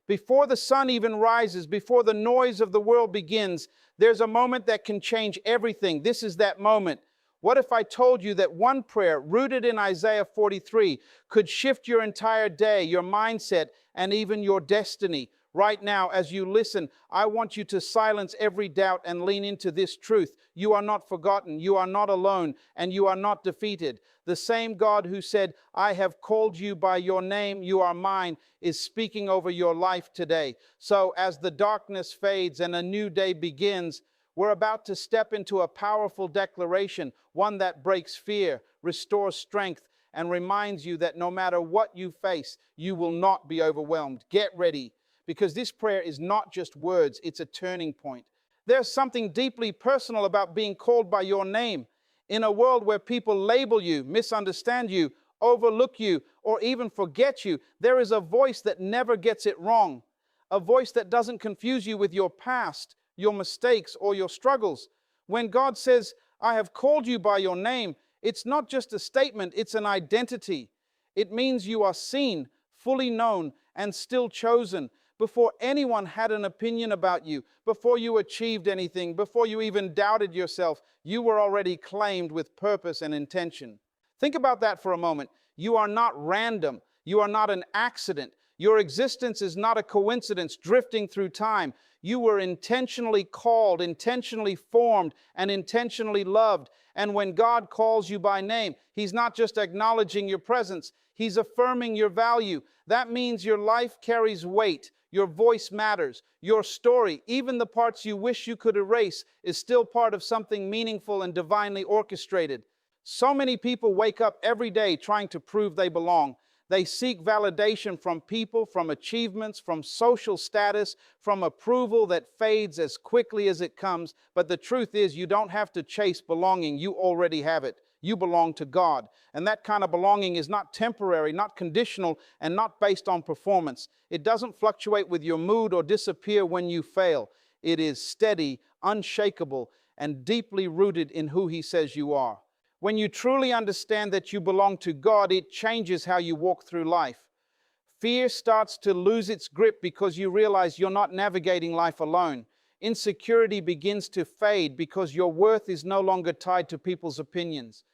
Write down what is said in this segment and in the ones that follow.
Before the sun even rises, before the noise of the world begins, there's a moment that can change everything. This is that moment. What if I told you that one prayer rooted in Isaiah 43 could shift your entire day, your mindset, and even your destiny? Right now, as you listen, I want you to silence every doubt and lean into this truth. You are not forgotten, you are not alone, and you are not defeated. The same God who said, I have called you by your name, you are mine, is speaking over your life today. So as the darkness fades and a new day begins, we're about to step into a powerful declaration, one that breaks fear, restores strength, and reminds you that no matter what you face, you will not be overwhelmed. Get ready, because this prayer is not just words, it's a turning point. There's something deeply personal about being called by your name. In a world where people label you, misunderstand you, overlook you, or even forget you, there is a voice that never gets it wrong. A voice that doesn't confuse you with your past, your mistakes, or your struggles. When God says, I have called you by your name, it's not just a statement, it's an identity. It means you are seen, fully known, and still chosen. Before anyone had an opinion about you, before you achieved anything, before you even doubted yourself, you were already claimed with purpose and intention. Think about that for a moment. You are not random. You are not an accident. Your existence is not a coincidence drifting through time. You were intentionally called, intentionally formed, and intentionally loved. And when God calls you by name, He's not just acknowledging your presence, He's affirming your value. That means your life carries weight. Your voice matters. Your story, even the parts you wish you could erase, is still part of something meaningful and divinely orchestrated. So many people wake up every day trying to prove they belong. They seek validation from people, from achievements, from social status, from approval that fades as quickly as it comes. But the truth is, you don't have to chase belonging. You already have it. You belong to God. And that kind of belonging is not temporary, not conditional, and not based on performance. It doesn't fluctuate with your mood or disappear when you fail. It is steady, unshakable, and deeply rooted in who He says you are. When you truly understand that you belong to God, it changes how you walk through life. Fear starts to lose its grip because you realize you're not navigating life alone. Insecurity begins to fade because your worth is no longer tied to people's opinions.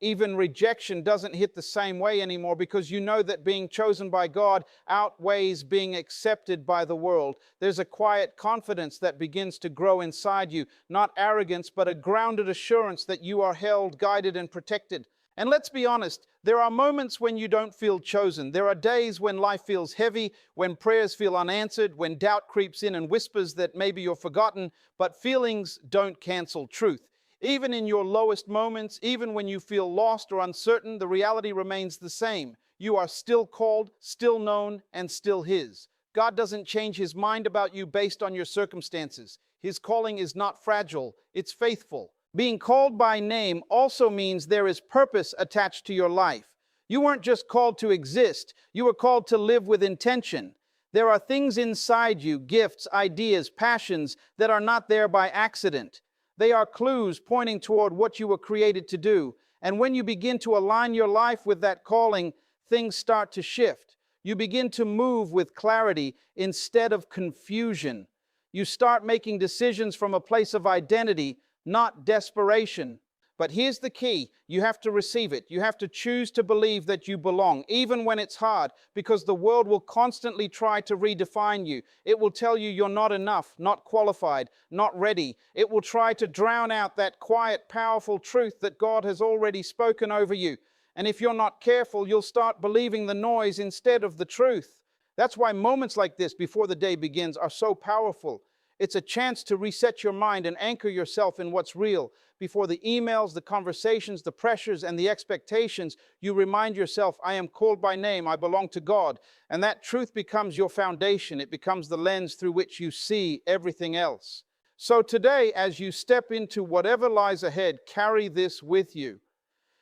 Even rejection doesn't hit the same way anymore because you know that being chosen by God outweighs being accepted by the world. There's a quiet confidence that begins to grow inside you, not arrogance, but a grounded assurance that you are held, guided, and protected. And let's be honest, there are moments when you don't feel chosen. There are days when life feels heavy, when prayers feel unanswered, when doubt creeps in and whispers that maybe you're forgotten, but feelings don't cancel truth. Even in your lowest moments, even when you feel lost or uncertain, the reality remains the same. You are still called, still known, and still His. God doesn't change His mind about you based on your circumstances. His calling is not fragile, it's faithful. Being called by name also means there is purpose attached to your life. You weren't just called to exist, you were called to live with intention. There are things inside you, gifts, ideas, passions, that are not there by accident. They are clues pointing toward what you were created to do. And when you begin to align your life with that calling, things start to shift. You begin to move with clarity instead of confusion. You start making decisions from a place of identity, not desperation. But here's the key. You have to receive it. You have to choose to believe that you belong, even when it's hard, because the world will constantly try to redefine you. It will tell you you're not enough, not qualified, not ready. It will try to drown out that quiet, powerful truth that God has already spoken over you. And if you're not careful, you'll start believing the noise instead of the truth. That's why moments like this before the day begins are so powerful. It's a chance to reset your mind and anchor yourself in what's real. Before the emails, the conversations, the pressures, and the expectations, you remind yourself, I am called by name, I belong to God. And that truth becomes your foundation. It becomes the lens through which you see everything else. So today, as you step into whatever lies ahead, carry this with you.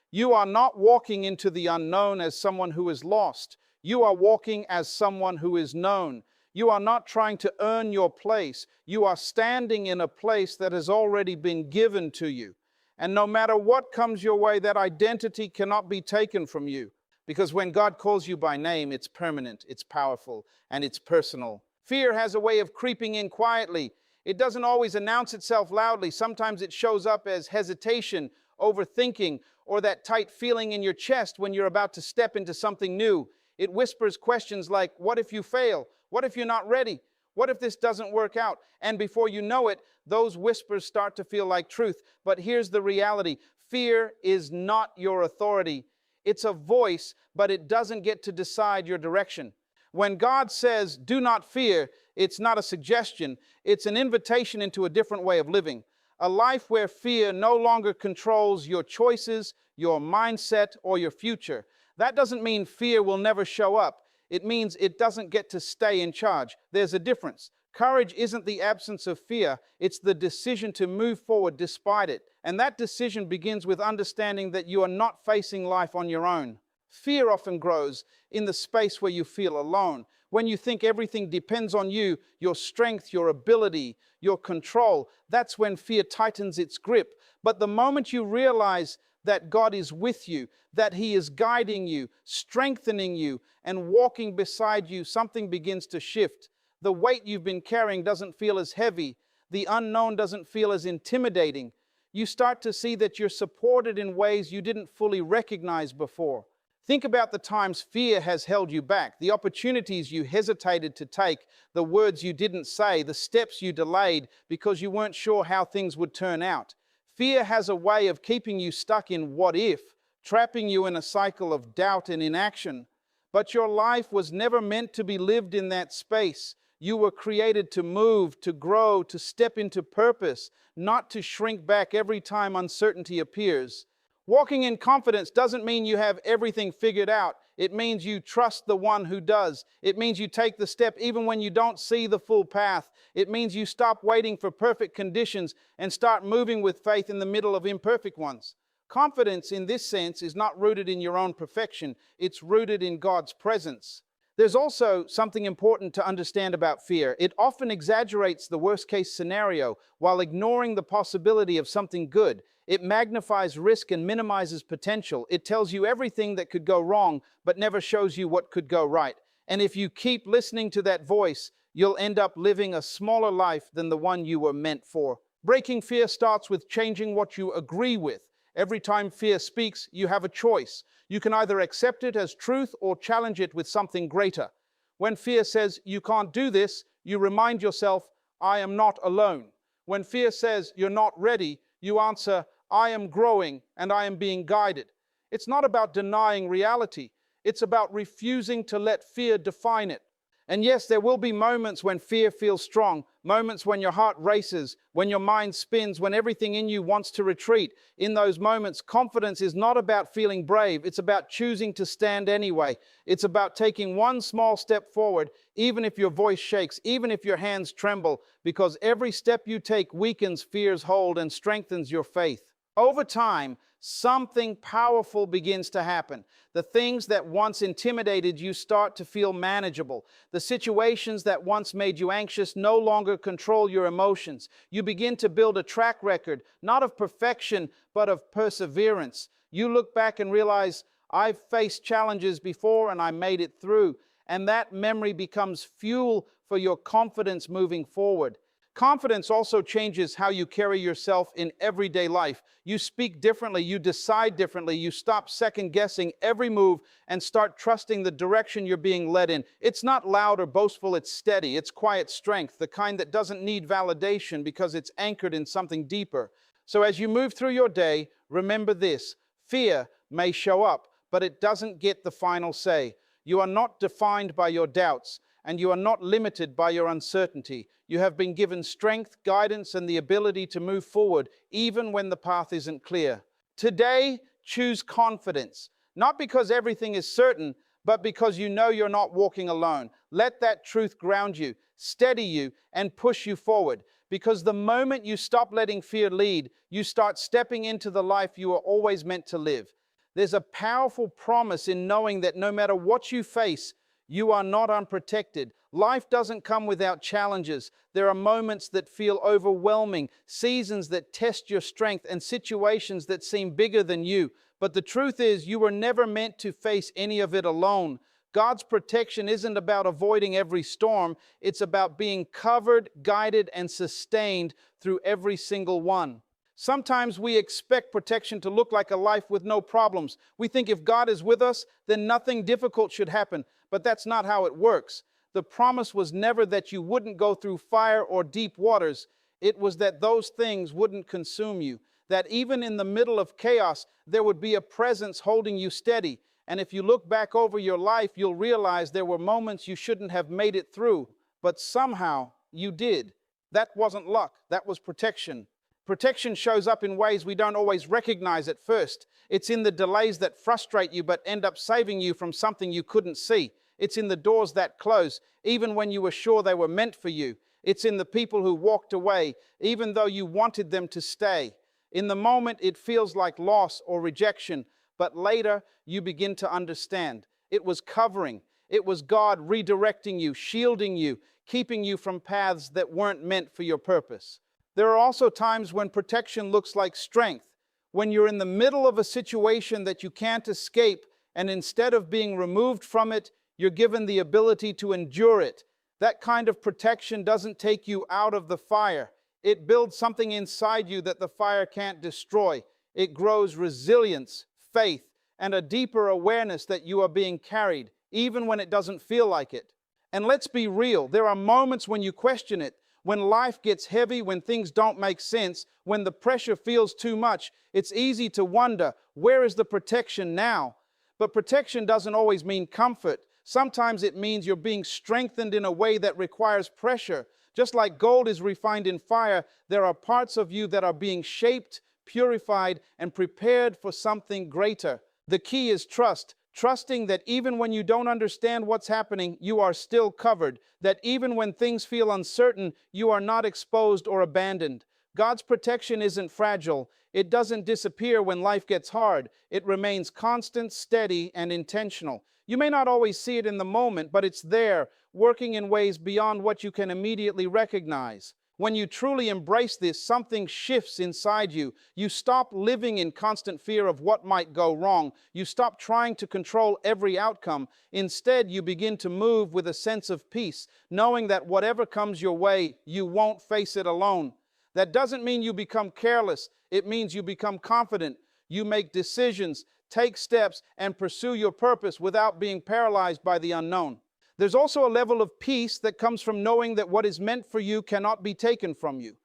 You are not walking into the unknown as someone who is lost. You are walking as someone who is known. You are not trying to earn your place. You are standing in a place that has already been given to you. And no matter what comes your way, that identity cannot be taken from you. Because when God calls you by name, it's permanent, it's powerful, and it's personal. Fear has a way of creeping in quietly. It doesn't always announce itself loudly. Sometimes it shows up as hesitation, overthinking, or that tight feeling in your chest when you're about to step into something new. It whispers questions like, what if you fail? What if you're not ready? What if this doesn't work out? And before you know it, those whispers start to feel like truth. But here's the reality. Fear is not your authority. It's a voice, but it doesn't get to decide your direction. When God says, do not fear, it's not a suggestion. It's an invitation into a different way of living. A life where fear no longer controls your choices, your mindset, or your future. That doesn't mean fear will never show up. It means it doesn't get to stay in charge. There's a difference. Courage isn't the absence of fear. It's the decision to move forward despite it. And that decision begins with understanding that you are not facing life on your own. Fear often grows in the space where you feel alone. When you think everything depends on you, your strength, your ability, your control, that's when fear tightens its grip. But the moment you realize that God is with you, that He is guiding you, strengthening you, and walking beside you, something begins to shift. The weight you've been carrying doesn't feel as heavy. The unknown doesn't feel as intimidating. You start to see that you're supported in ways you didn't fully recognize before. Think about the times fear has held you back, the opportunities you hesitated to take, the words you didn't say, the steps you delayed because you weren't sure how things would turn out. Fear has a way of keeping you stuck in what if, trapping you in a cycle of doubt and inaction. But your life was never meant to be lived in that space. You were created to move, to grow, to step into purpose, not to shrink back every time uncertainty appears. Walking in confidence doesn't mean you have everything figured out. It means you trust the one who does. It means you take the step even when you don't see the full path. It means you stop waiting for perfect conditions and start moving with faith in the middle of imperfect ones. Confidence in this sense is not rooted in your own perfection. It's rooted in God's presence. There's also something important to understand about fear. It often exaggerates the worst-case scenario while ignoring the possibility of something good. It magnifies risk and minimizes potential. It tells you everything that could go wrong, but never shows you what could go right. And if you keep listening to that voice, you'll end up living a smaller life than the one you were meant for. Breaking fear starts with changing what you agree with. Every time fear speaks, you have a choice. You can either accept it as truth or challenge it with something greater. When fear says, you can't do this, you remind yourself, I am not alone. When fear says, you're not ready, you answer, I am growing and I am being guided. It's not about denying reality. It's about refusing to let fear define it. And yes, there will be moments when fear feels strong, moments when your heart races, when your mind spins, when everything in you wants to retreat. In those moments, confidence is not about feeling brave. It's about choosing to stand anyway. It's about taking one small step forward, even if your voice shakes, even if your hands tremble, because every step you take weakens fear's hold and strengthens your faith. Over time, something powerful begins to happen. The things that once intimidated you start to feel manageable. The situations that once made you anxious no longer control your emotions. You begin to build a track record, not of perfection, but of perseverance. You look back and realize, I've faced challenges before and I made it through. And that memory becomes fuel for your confidence moving forward. Confidence also changes how you carry yourself in everyday life. You speak differently, you decide differently, you stop second-guessing every move and start trusting the direction you're being led in. It's not loud or boastful, it's steady, it's quiet strength, the kind that doesn't need validation because it's anchored in something deeper. So as you move through your day, remember this: fear may show up, but it doesn't get the final say. You are not defined by your doubts, and you are not limited by your uncertainty. You have been given strength, guidance, and the ability to move forward, even when the path isn't clear. Today, choose confidence, not because everything is certain, but because you know you're not walking alone. Let that truth ground you, steady you, and push you forward. Because the moment you stop letting fear lead, you start stepping into the life you were always meant to live. There's a powerful promise in knowing that no matter what you face, you are not unprotected. Life doesn't come without challenges. There are moments that feel overwhelming, seasons that test your strength, and situations that seem bigger than you. But the truth is, you were never meant to face any of it alone. God's protection isn't about avoiding every storm. It's about being covered, guided, and sustained through every single one. Sometimes we expect protection to look like a life with no problems. We think if God is with us, then nothing difficult should happen. But that's not how it works. The promise was never that you wouldn't go through fire or deep waters. It was that those things wouldn't consume you. That even in the middle of chaos, there would be a presence holding you steady. And if you look back over your life, you'll realize there were moments you shouldn't have made it through, but somehow you did. That wasn't luck, that was protection. Protection shows up in ways we don't always recognize at first. It's in the delays that frustrate you but end up saving you from something you couldn't see. It's in the doors that close, even when you were sure they were meant for you. It's in the people who walked away, even though you wanted them to stay. In the moment, it feels like loss or rejection, but later you begin to understand. It was covering. It was God redirecting you, shielding you, keeping you from paths that weren't meant for your purpose. There are also times when protection looks like strength, when you're in the middle of a situation that you can't escape, and instead of being removed from it, you're given the ability to endure it. That kind of protection doesn't take you out of the fire. It builds something inside you that the fire can't destroy. It grows resilience, faith, and a deeper awareness that you are being carried, even when it doesn't feel like it. And let's be real, there are moments when you question it, when life gets heavy, when things don't make sense, when the pressure feels too much. It's easy to wonder, where is the protection now? But protection doesn't always mean comfort. Sometimes it means you're being strengthened in a way that requires pressure. Just like gold is refined in fire, there are parts of you that are being shaped, purified, and prepared for something greater. The key is trust. Trusting that even when you don't understand what's happening, you are still covered. That even when things feel uncertain, you are not exposed or abandoned. God's protection isn't fragile. It doesn't disappear when life gets hard. It remains constant, steady, and intentional. You may not always see it in the moment, but it's there, working in ways beyond what you can immediately recognize. When you truly embrace this, something shifts inside you. You stop living in constant fear of what might go wrong. You stop trying to control every outcome. Instead, you begin to move with a sense of peace, knowing that whatever comes your way, you won't face it alone. That doesn't mean you become careless. It means you become confident. You make decisions, take steps, and pursue your purpose without being paralyzed by the unknown. There's also a level of peace that comes from knowing that what is meant for you cannot be taken from you,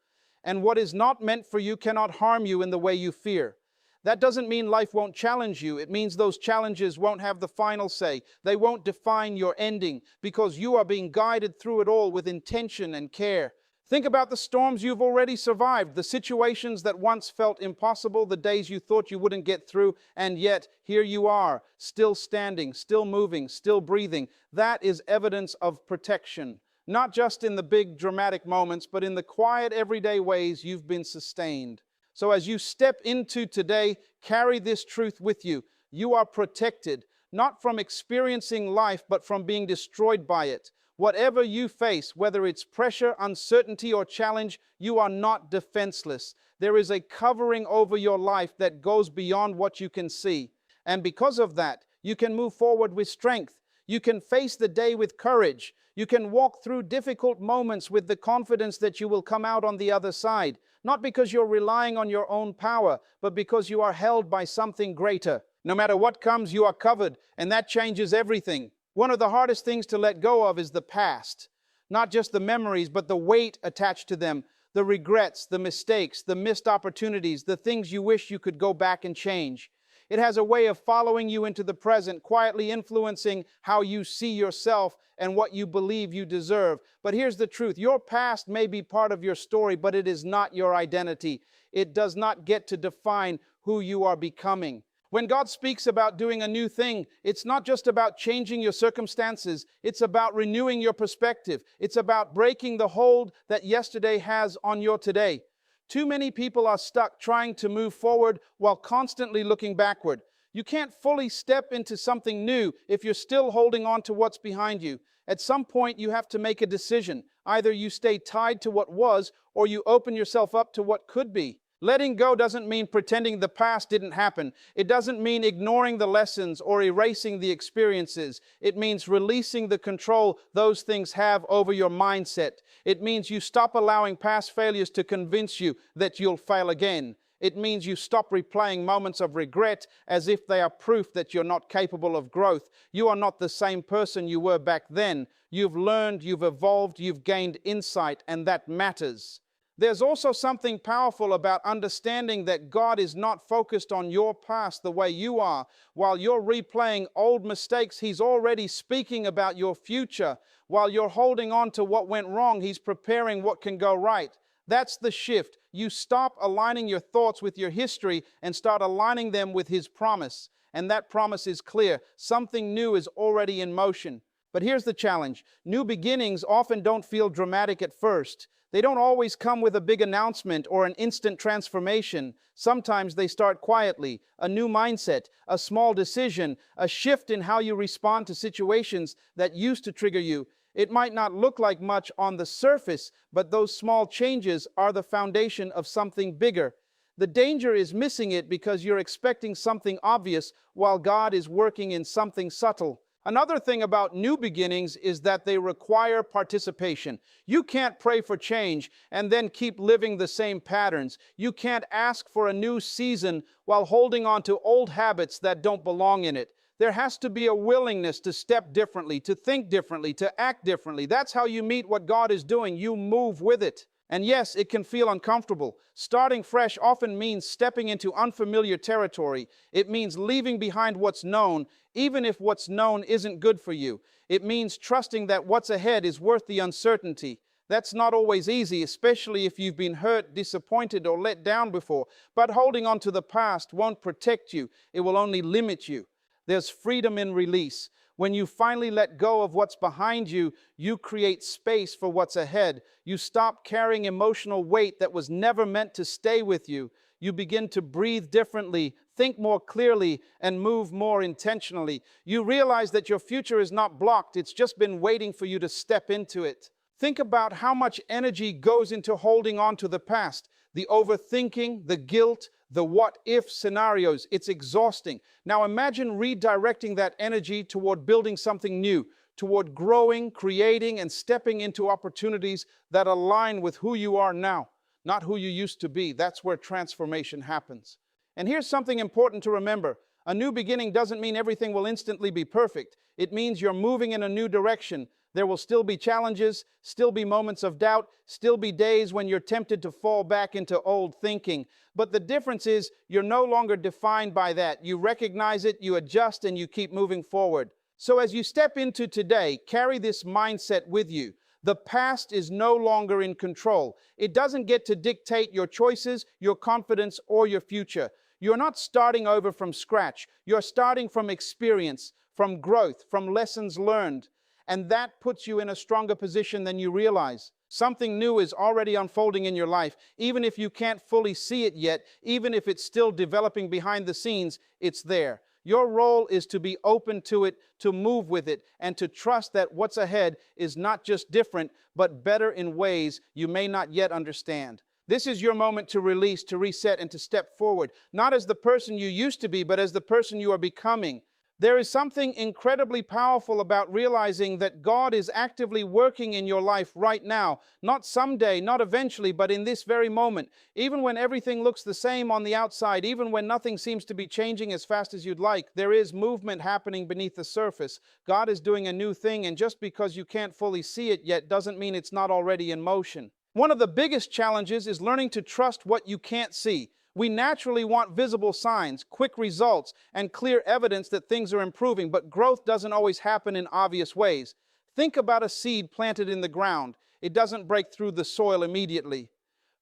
and what is not meant for you cannot harm you in the way you fear. That doesn't mean life won't challenge you. It means those challenges won't have the final say. They won't define your ending, because you are being guided through it all with intention and care. Think about the storms you've already survived, the situations that once felt impossible, the days you thought you wouldn't get through, and yet here you are, still standing, still moving, still breathing. That is evidence of protection, not just in the big dramatic moments, but in the quiet everyday ways you've been sustained. So as you step into today, carry this truth with you. You are protected, not from experiencing life, but from being destroyed by it. Whatever you face, whether it's pressure, uncertainty, or challenge, you are not defenseless. There is a covering over your life that goes beyond what you can see. And because of that, you can move forward with strength. You can face the day with courage. You can walk through difficult moments with the confidence that you will come out on the other side. Not because you're relying on your own power, but because you are held by something greater. No matter what comes, you are covered, and that changes everything. One of the hardest things to let go of is the past. Not just the memories, but the weight attached to them, the regrets, the mistakes, the missed opportunities, the things you wish you could go back and change. It has a way of following you into the present, quietly influencing how you see yourself and what you believe you deserve. But here's the truth. Your past may be part of your story, but it is not your identity. It does not get to define who you are becoming. When God speaks about doing a new thing, it's not just about changing your circumstances. It's about renewing your perspective. It's about breaking the hold that yesterday has on your today. Too many people are stuck trying to move forward while constantly looking backward. You can't fully step into something new if you're still holding on to what's behind you. At some point, you have to make a decision. Either you stay tied to what was, or you open yourself up to what could be. Letting go doesn't mean pretending the past didn't happen. It doesn't mean ignoring the lessons or erasing the experiences. It means releasing the control those things have over your mindset. It means you stop allowing past failures to convince you that you'll fail again. It means you stop replaying moments of regret as if they are proof that you're not capable of growth. You are not the same person you were back then. You've learned, you've evolved, you've gained insight, and that matters. There's also something powerful about understanding that God is not focused on your past the way you are. While you're replaying old mistakes, He's already speaking about your future. While you're holding on to what went wrong, He's preparing what can go right. That's the shift. You stop aligning your thoughts with your history and start aligning them with His promise. And that promise is clear. Something new is already in motion. But here's the challenge. New beginnings often don't feel dramatic at first. They don't always come with a big announcement or an instant transformation. Sometimes they start quietly. A new mindset, a small decision, a shift in how you respond to situations that used to trigger you. It might not look like much on the surface, but those small changes are the foundation of something bigger. The danger is missing it because you're expecting something obvious while God is working in something subtle. Another thing about new beginnings is that they require participation. You can't pray for change and then keep living the same patterns. You can't ask for a new season while holding on to old habits that don't belong in it. There has to be a willingness to step differently, to think differently, to act differently. That's how you meet what God is doing. You move with it. And yes, it can feel uncomfortable. Starting fresh often means stepping into unfamiliar territory. It means leaving behind what's known, even if what's known isn't good for you. It means trusting that what's ahead is worth the uncertainty. That's not always easy, especially if you've been hurt, disappointed, or let down before. But holding on to the past won't protect you. It will only limit you. There's freedom in release. When you finally let go of what's behind you, you create space for what's ahead. You stop carrying emotional weight that was never meant to stay with you. You begin to breathe differently, think more clearly, and move more intentionally. You realize that your future is not blocked. It's just been waiting for you to step into it. Think about how much energy goes into holding on to the past. The overthinking, the guilt, the what-if scenarios. It's exhausting. Now imagine redirecting that energy toward building something new, toward growing, creating, and stepping into opportunities that align with who you are now, not who you used to be. That's where transformation happens. And here's something important to remember. A new beginning doesn't mean everything will instantly be perfect. It means you're moving in a new direction. There will still be challenges, still be moments of doubt, still be days when you're tempted to fall back into old thinking. But the difference is you're no longer defined by that. You recognize it, you adjust, and you keep moving forward. So as you step into today, carry this mindset with you. The past is no longer in control. It doesn't get to dictate your choices, your confidence, or your future. You're not starting over from scratch. You're starting from experience, from growth, from lessons learned. And that puts you in a stronger position than you realize. Something new is already unfolding in your life. Even if you can't fully see it yet, even if it's still developing behind the scenes, it's there. Your role is to be open to it, to move with it, and to trust that what's ahead is not just different, but better in ways you may not yet understand. This is your moment to release, to reset, and to step forward, not as the person you used to be, but as the person you are becoming. There is something incredibly powerful about realizing that God is actively working in your life right now, not someday, not eventually, but in this very moment. Even when everything looks the same on the outside, even when nothing seems to be changing as fast as you'd like, there is movement happening beneath the surface. God is doing a new thing, and just because you can't fully see it yet doesn't mean it's not already in motion. One of the biggest challenges is learning to trust what you can't see. We naturally want visible signs, quick results, and clear evidence that things are improving, but growth doesn't always happen in obvious ways. Think about a seed planted in the ground. It doesn't break through the soil immediately.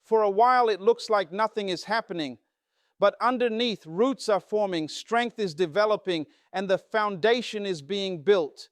For a while, it looks like nothing is happening, but underneath, roots are forming, strength is developing, and the foundation is being built.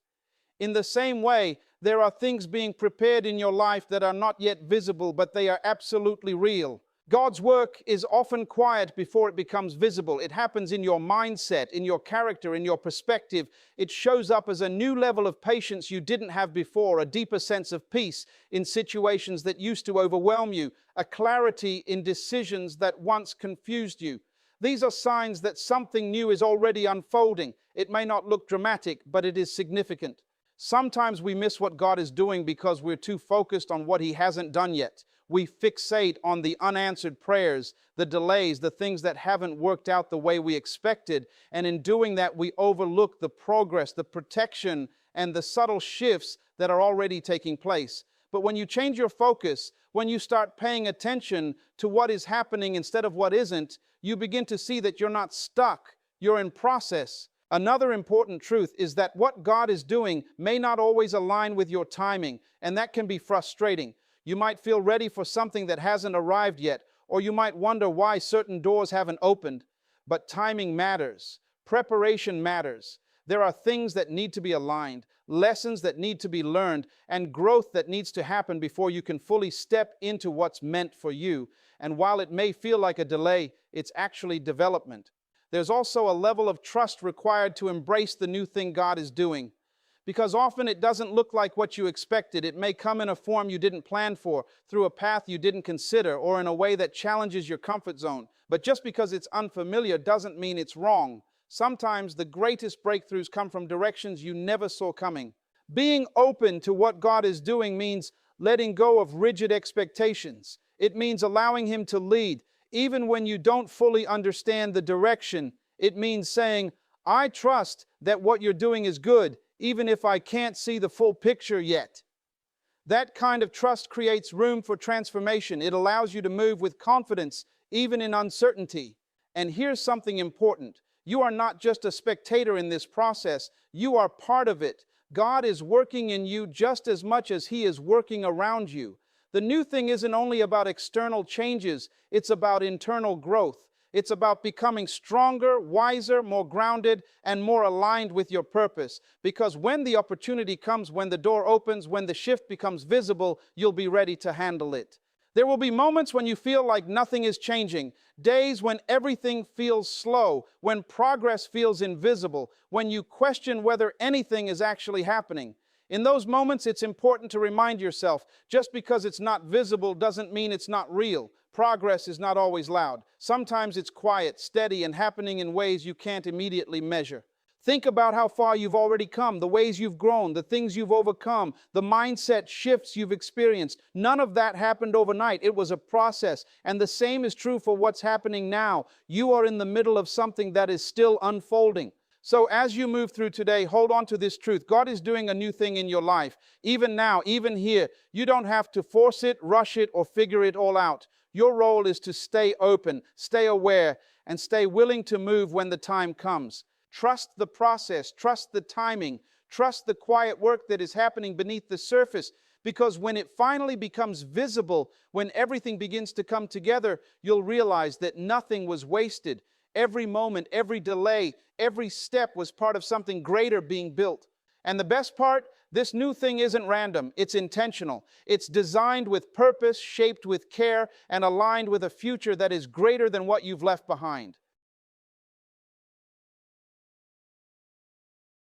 In the same way, there are things being prepared in your life that are not yet visible, but they are absolutely real. God's work is often quiet before it becomes visible. It happens in your mindset, in your character, in your perspective. It shows up as a new level of patience you didn't have before, a deeper sense of peace in situations that used to overwhelm you, a clarity in decisions that once confused you. These are signs that something new is already unfolding. It may not look dramatic, but it is significant. Sometimes we miss what God is doing because we're too focused on what He hasn't done yet. We fixate on the unanswered prayers, the delays, the things that haven't worked out the way we expected. And in doing that, we overlook the progress, the protection, and the subtle shifts that are already taking place. But when you change your focus, when you start paying attention to what is happening instead of what isn't, you begin to see that you're not stuck, you're in process. Another important truth is that what God is doing may not always align with your timing, and that can be frustrating. You might feel ready for something that hasn't arrived yet, or you might wonder why certain doors haven't opened. But timing matters. Preparation matters. There are things that need to be aligned, lessons that need to be learned, and growth that needs to happen before you can fully step into what's meant for you. And while it may feel like a delay, it's actually development. There's also a level of trust required to embrace the new thing God is doing. Because often it doesn't look like what you expected. It may come in a form you didn't plan for, through a path you didn't consider, or in a way that challenges your comfort zone. But just because it's unfamiliar doesn't mean it's wrong. Sometimes the greatest breakthroughs come from directions you never saw coming. Being open to what God is doing means letting go of rigid expectations. It means allowing Him to lead, even when you don't fully understand the direction. It means saying, I trust that what you're doing is good, even if I can't see the full picture yet. That kind of trust creates room for transformation. It allows you to move with confidence, even in uncertainty. And here's something important. You are not just a spectator in this process. You are part of it. God is working in you just as much as He is working around you. The new thing isn't only about external changes. It's about internal growth. It's about becoming stronger, wiser, more grounded, and more aligned with your purpose. Because when the opportunity comes, when the door opens, when the shift becomes visible, you'll be ready to handle it. There will be moments when you feel like nothing is changing, days when everything feels slow, when progress feels invisible, when you question whether anything is actually happening. In those moments, it's important to remind yourself, just because it's not visible doesn't mean it's not real. Progress is not always loud. Sometimes it's quiet, steady, and happening in ways you can't immediately measure. Think about how far you've already come, the ways you've grown, the things you've overcome, the mindset shifts you've experienced. None of that happened overnight. It was a process. And the same is true for what's happening now. You are in the middle of something that is still unfolding. So as you move through today, hold on to this truth. God is doing a new thing in your life. Even now, even here, you don't have to force it, rush it, or figure it all out. Your role is to stay open, stay aware, and stay willing to move when the time comes. Trust the process, trust the timing, trust the quiet work that is happening beneath the surface. Because when it finally becomes visible, when everything begins to come together, you'll realize that nothing was wasted. Every moment, every delay, every step was part of something greater being built. And the best part, this new thing isn't random, it's intentional. It's designed with purpose, shaped with care, and aligned with a future that is greater than what you've left behind.